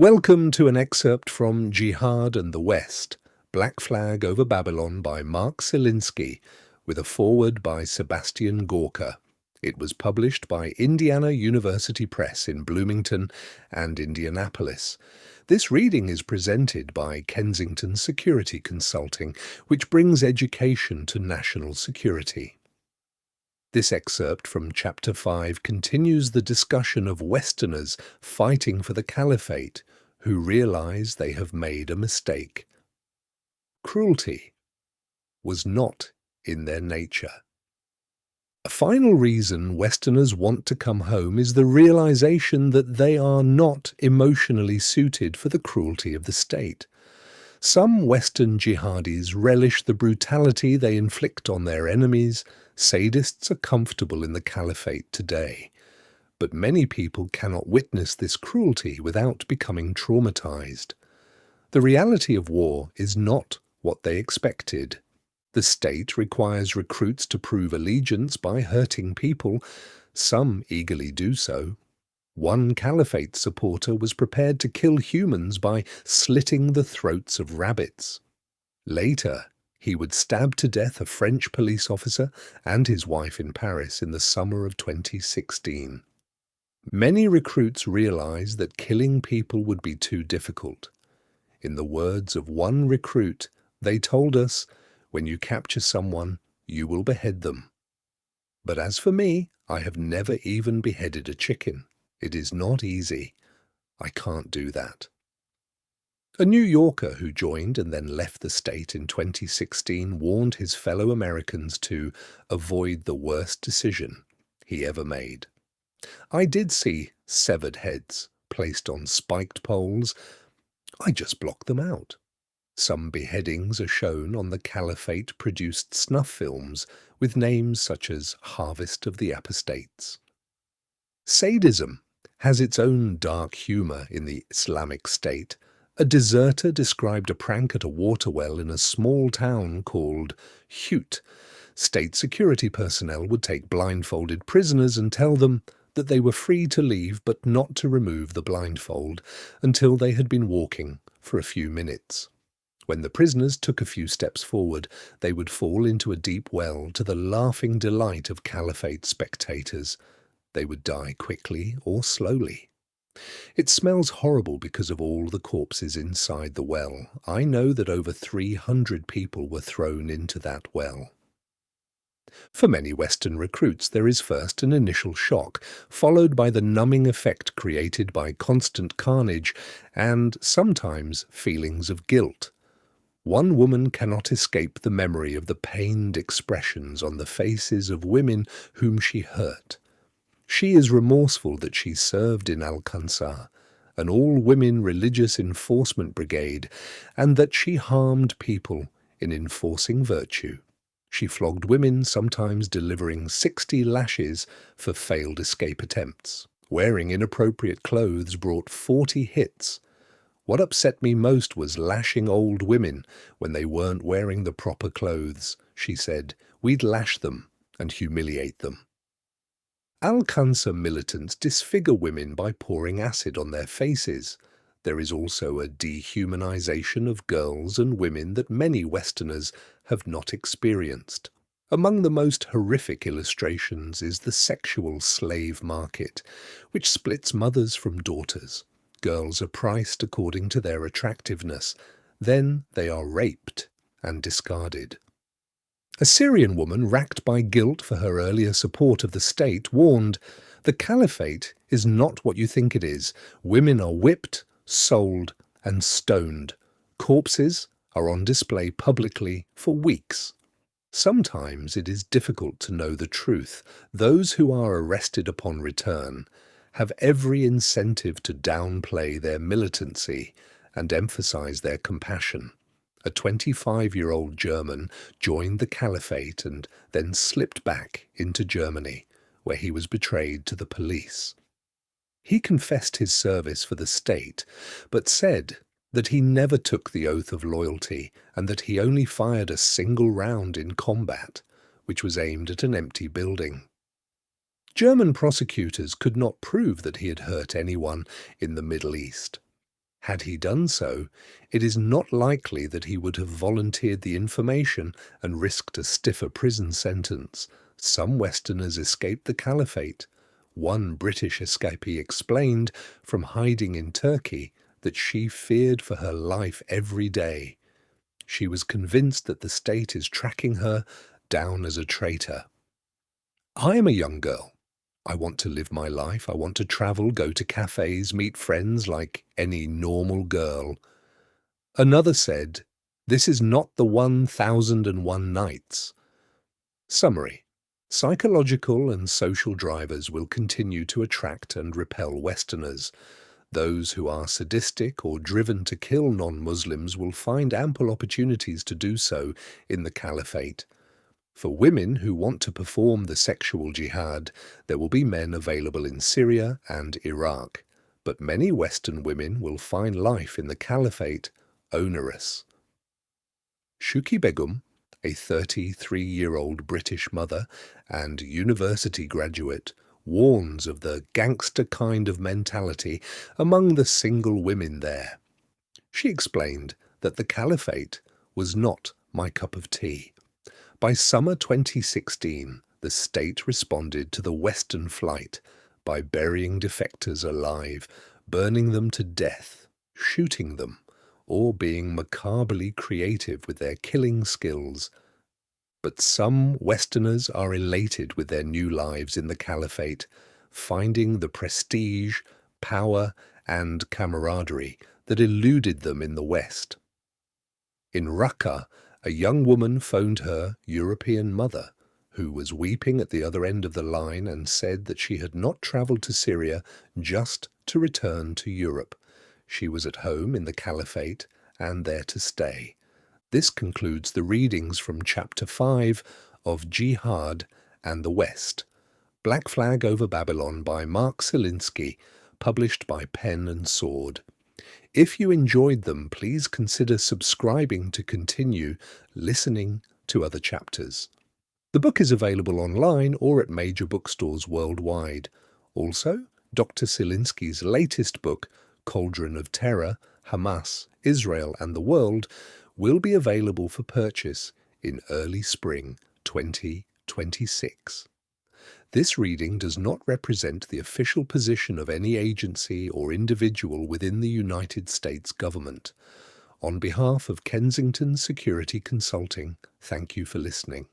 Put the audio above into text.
Welcome to an excerpt from Jihad and the West, Black Flag over Babylon by Mark Selinsky, with a foreword by Sebastian Gorka. It was published by Indiana University Press in Bloomington and Indianapolis. This reading is presented by Kensington Security Consulting, which brings education to national security. This excerpt from Chapter 5 continues the discussion of Westerners fighting for the Caliphate, who realize they have made a mistake. Cruelty was not in their nature. A final reason Westerners want to come home is the realization that they are not emotionally suited for the cruelty of the state. Some Western Jihadis relish the brutality they inflict on their enemies. Sadists are comfortable in the Caliphate today. But many people cannot witness this cruelty without becoming traumatized. The reality of war is not what they expected. The state requires recruits to prove allegiance by hurting people. Some eagerly do so. One Caliphate supporter was prepared to kill humans by slitting the throats of rabbits. Later, he would stab to death a French police officer and his wife in Paris in the summer of 2016. Many recruits realized that killing people would be too difficult. In the words of one recruit, they told us, "When you capture someone, you will behead them. But as for me, I have never even beheaded a chicken. It is not easy. I can't do that." A New Yorker who joined and then left the state in 2016 warned his fellow Americans to avoid the worst decision he ever made. "I did see severed heads placed on spiked poles. I just blocked them out." Some beheadings are shown on the Caliphate-produced snuff films with names such as Harvest of the Apostates. Sadism has its own dark humor in the Islamic State. A deserter described a prank at a water well in a small town called Hute. State security personnel would take blindfolded prisoners and tell them that they were free to leave but not to remove the blindfold until they had been walking for a few minutes. When the prisoners took a few steps forward, they would fall into a deep well to the laughing delight of Caliphate spectators. They would die quickly or slowly. It smells horrible because of all the corpses inside the well. I know that over 300 people were thrown into that well. For many Western recruits, there is first an initial shock, followed by the numbing effect created by constant carnage and sometimes feelings of guilt. One woman cannot escape the memory of the pained expressions on the faces of women whom she hurt. She is remorseful that she served in Al-Qansar, an all-women religious enforcement brigade, and that she harmed people in enforcing virtue. She flogged women, sometimes delivering 60 lashes for failed escape attempts. Wearing inappropriate clothes brought 40 hits. What upset me most was lashing old women when they weren't wearing the proper clothes. She said, "We'd lash them and humiliate them." Al-Qansar militants disfigure women by pouring acid on their faces. There is also a dehumanization of girls and women that many Westerners have not experienced. Among the most horrific illustrations is the sexual slave market, which splits mothers from daughters. Girls are priced according to their attractiveness. Then they are raped and discarded. A Syrian woman, racked by guilt for her earlier support of the state, warned, "The Caliphate is not what you think it is. Women are whipped, sold, and stoned. Corpses are on display publicly for weeks." Sometimes it is difficult to know the truth. Those who are arrested upon return have every incentive to downplay their militancy and emphasize their compassion. A 25-year-old German joined the Caliphate and then slipped back into Germany, where he was betrayed to the police. He confessed his service for the state, but said that he never took the oath of loyalty and that he only fired a single round in combat, which was aimed at an empty building. German prosecutors could not prove that he had hurt anyone in the Middle East. Had he done so, it is not likely that he would have volunteered the information and risked a stiffer prison sentence. Some Westerners escaped the Caliphate. One British escapee explained from hiding in Turkey that she feared for her life every day. She was convinced that the state is tracking her down as a traitor. I am a young girl. I want to live my life. I want to travel, go to cafes, meet friends like any normal girl. Another said, "This is not the 1001 nights." Summary. Psychological and social drivers will continue to attract and repel Westerners. Those who are sadistic or driven to kill non-Muslims will find ample opportunities to do so in the Caliphate. For women who want to perform the sexual jihad, there will be men available in Syria and Iraq, but many Western women will find life in the Caliphate onerous. Shuki Begum, a 33-year-old British mother and university graduate, warns of the gangster kind of mentality among the single women there. She explained that the Caliphate was not my cup of tea. By summer 2016, the state responded to the Western flight by burying defectors alive, burning them to death, shooting them, or being macabrely creative with their killing skills. But some Westerners are elated with their new lives in the Caliphate, finding the prestige, power, and camaraderie that eluded them in the West. In Raqqa, a young woman phoned her European mother, who was weeping at the other end of the line, and said that she had not travelled to Syria just to return to Europe. She was at home in the Caliphate and there to stay. This concludes the readings from Chapter 5 of Jihad and the West, Black Flag Over Babylon by Mark Selinsky, published by Pen and Sword. If you enjoyed them, please consider subscribing to continue listening to other chapters. The book is available online or at major bookstores worldwide. Also, Dr. Selinsky's latest book, Cauldron of Terror, Hamas, Israel and the World, will be available for purchase in early spring 2026. This reading does not represent the official position of any agency or individual within the United States government. On behalf of Kensington Security Consulting, thank you for listening.